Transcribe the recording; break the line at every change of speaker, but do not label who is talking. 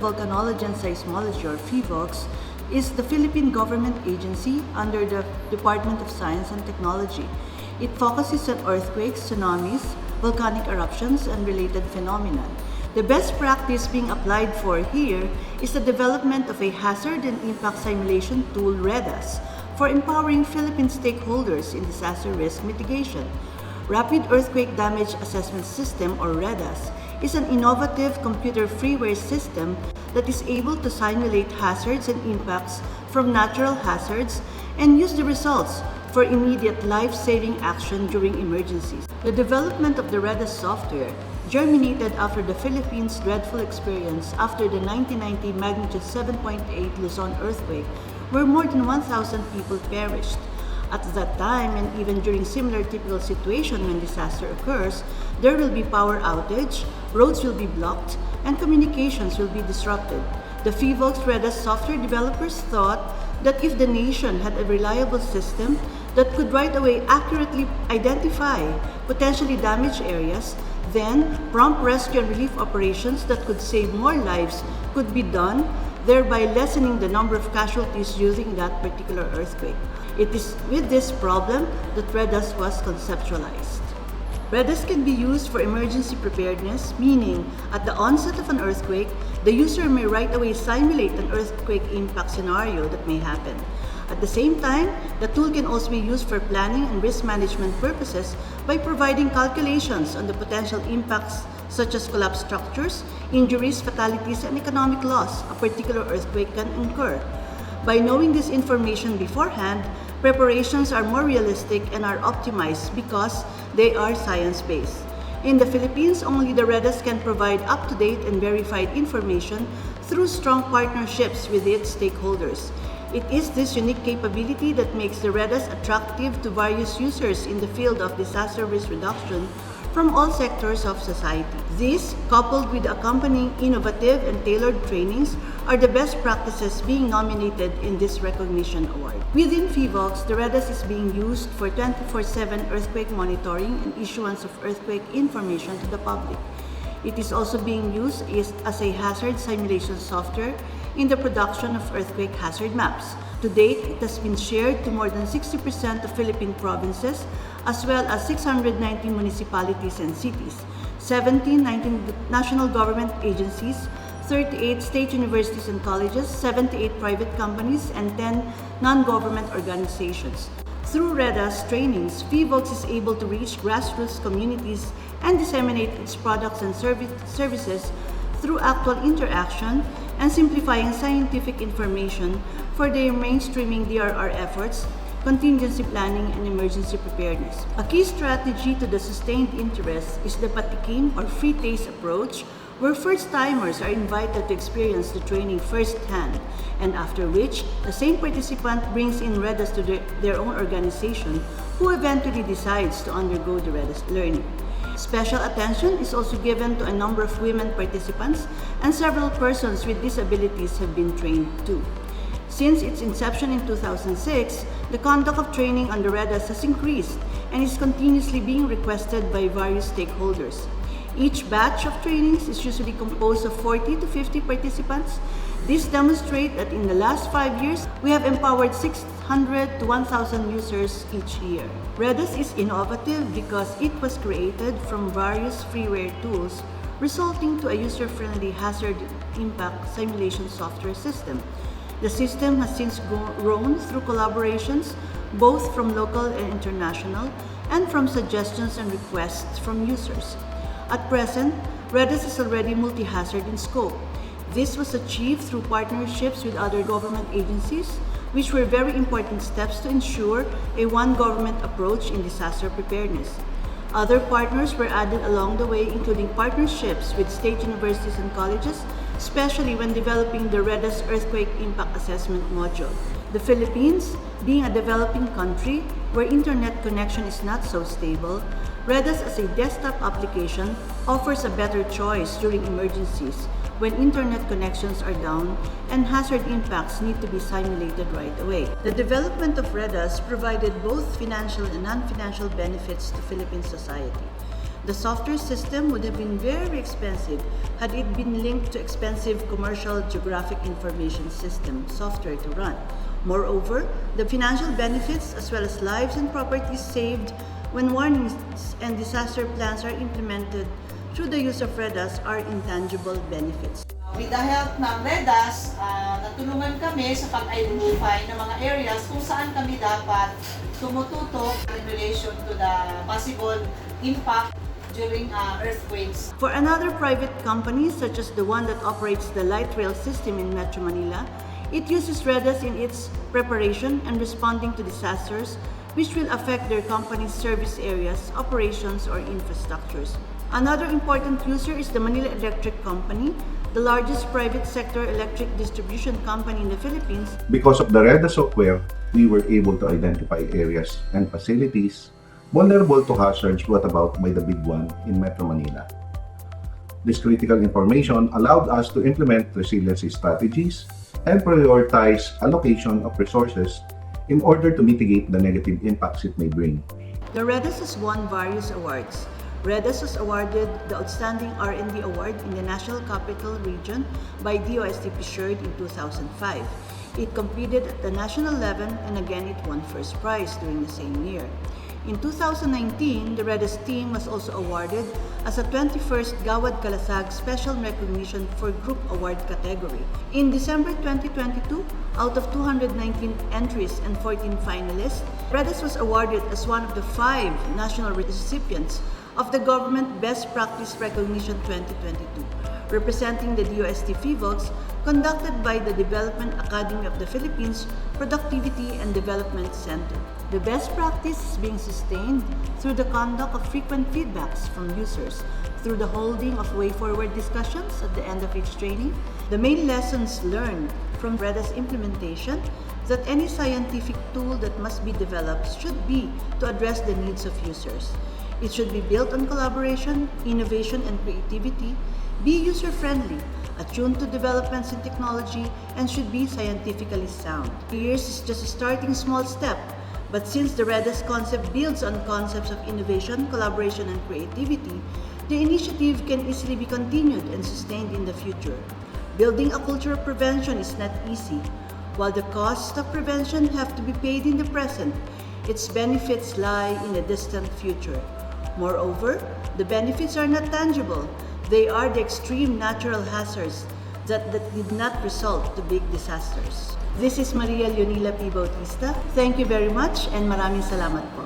Volcanology and Seismology, or PHIVOLCS, is the Philippine government agency under the Department of Science and Technology. It focuses on earthquakes, tsunamis, volcanic eruptions, and related phenomena. The best practice being applied for here is the development of a hazard and impact simulation tool, REDAS, for empowering Philippine stakeholders in disaster risk mitigation. Rapid Earthquake Damage Assessment System, or REDAS, is an innovative computer freeware system that is able to simulate hazards and impacts from natural hazards and use the results for immediate life-saving action during emergencies. The development of the REDAS software germinated after the Philippines' dreadful experience after the 1990 magnitude 7.8 Luzon earthquake, where more than 1,000 people perished. At that time, and even during similar typical situation when disaster occurs, there will be power outage, roads will be blocked, and communications will be disrupted. The PHIVOLCS REDAS software developers thought that if the nation had a reliable system that could right away accurately identify potentially damaged areas, then prompt rescue and relief operations that could save more lives could be done, thereby lessening the number of casualties during that particular earthquake. It is with this problem that REDAS was conceptualized. REDAS can be used for emergency preparedness, meaning at the onset of an earthquake, the user may right away simulate an earthquake impact scenario that may happen. At the same time, the tool can also be used for planning and risk management purposes by providing calculations on the potential impacts such as collapsed structures, injuries, fatalities, and economic loss a particular earthquake can incur. By knowing this information beforehand, preparations are more realistic and are optimized because they are science-based. In the Philippines, only the REDAS can provide up-to-date and verified information through strong partnerships with its stakeholders. It is this unique capability that makes the REDAS attractive to various users in the field of disaster risk reduction from all sectors of society. This, coupled with accompanying innovative and tailored trainings, are the best practices being nominated in this recognition award. Within PHIVOLCS, the REDAS is being used for 24/7 earthquake monitoring and issuance of earthquake information to the public. It is also being used as a hazard simulation software in the production of earthquake hazard maps. To date, it has been shared to more than 60% of Philippine provinces, as well as 690 municipalities and cities, 19 national government agencies, 38 state universities and colleges, 78 private companies, and 10 non-government organizations. Through REDAS trainings, PHIVOLCS is able to reach grassroots communities and disseminate its products and services through actual interaction and simplifying scientific information for their mainstreaming DRR efforts, contingency planning, and emergency preparedness. A key strategy to the sustained interest is the patikim or free taste approach, where first-timers are invited to experience the training firsthand, and after which, the same participant brings in REDAS to their own organization, who eventually decides to undergo the REDAS learning. Special attention is also given to a number of women participants, and several persons with disabilities have been trained too. Since its inception in 2006, the conduct of training on the REDAS has increased and is continuously being requested by various stakeholders. Each batch of trainings is usually composed of 40 to 50 participants. This demonstrates that in the last 5 years, we have empowered 600 to 1,000 users each year. REDAS is innovative because it was created from various freeware tools, resulting to a user-friendly hazard impact simulation software system. The system has since grown through collaborations, both from local and international, and from suggestions and requests from users. At present, REDAS is already multi-hazard in scope. This was achieved through partnerships with other government agencies, which were very important steps to ensure a one-government approach in disaster preparedness. Other partners were added along the way, including partnerships with state universities and colleges, especially when developing the REDAS Earthquake Impact Assessment module. The Philippines, being a developing country where internet connection is not so stable, REDAS as a desktop application offers a better choice during emergencies when internet connections are down and hazard impacts need to be simulated right away. The development of REDAS provided both financial and non-financial benefits to Philippine society. The software system would have been very expensive had it been linked to expensive commercial geographic information system software to run. Moreover, the financial benefits as well as lives and properties saved when warnings and disaster plans are implemented through the use of REDAS are intangible benefits.
With the help ng REDAS, natulungan kami sa pag-identify ng mga areas kung saan kami dapat tumututok in relation to the possible impact during earthquakes.
For another private company, such as the one that operates the light rail system in Metro Manila, it uses REDAS in its preparation and responding to disasters which will affect their company's service areas, operations, or infrastructures. Another important user is the Manila Electric Company, the largest private sector electric distribution company in the Philippines.
Because of the REDAS software, we were able to identify areas and facilities vulnerable to hazards brought about by the big one in Metro Manila. This critical information allowed us to implement resiliency strategies and prioritize allocation of resources in order to mitigate the negative impacts it may bring.
The REDAS has won various awards. REDAS was awarded the Outstanding R&D Award in the National Capital Region by DOST-PHIVOLCS in 2005. It competed at the national level and again it won first prize during the same year. In 2019, the REDAS team was also awarded as a 21st Gawad Kalasag Special Recognition for Group Award category. In December 2022, out of 219 entries and 14 finalists, REDAS was awarded as one of the 5 national recipients of the Government Best Practice Recognition 2022, representing the DOST-PHIVOLCS conducted by the Development Academy of the Philippines Productivity and Development Center. The best practice is being sustained through the conduct of frequent feedbacks from users, through the holding of way-forward discussions at the end of each training. The main lessons learned from REDAS implementation that any scientific tool that must be developed should be to address the needs of users. It should be built on collaboration, innovation, and creativity, be user-friendly, attuned to developments in technology, and should be scientifically sound. Years is just a starting small step, but since the REDAS concept builds on concepts of innovation, collaboration, and creativity, the initiative can easily be continued and sustained in the future. Building a culture of prevention is not easy. While the costs of prevention have to be paid in the present, its benefits lie in a distant future. Moreover, the benefits are not tangible. They are the extreme natural hazards that did not result to big disasters. This is Maria Leonila P. Bautista. Thank you very much and maraming salamat po.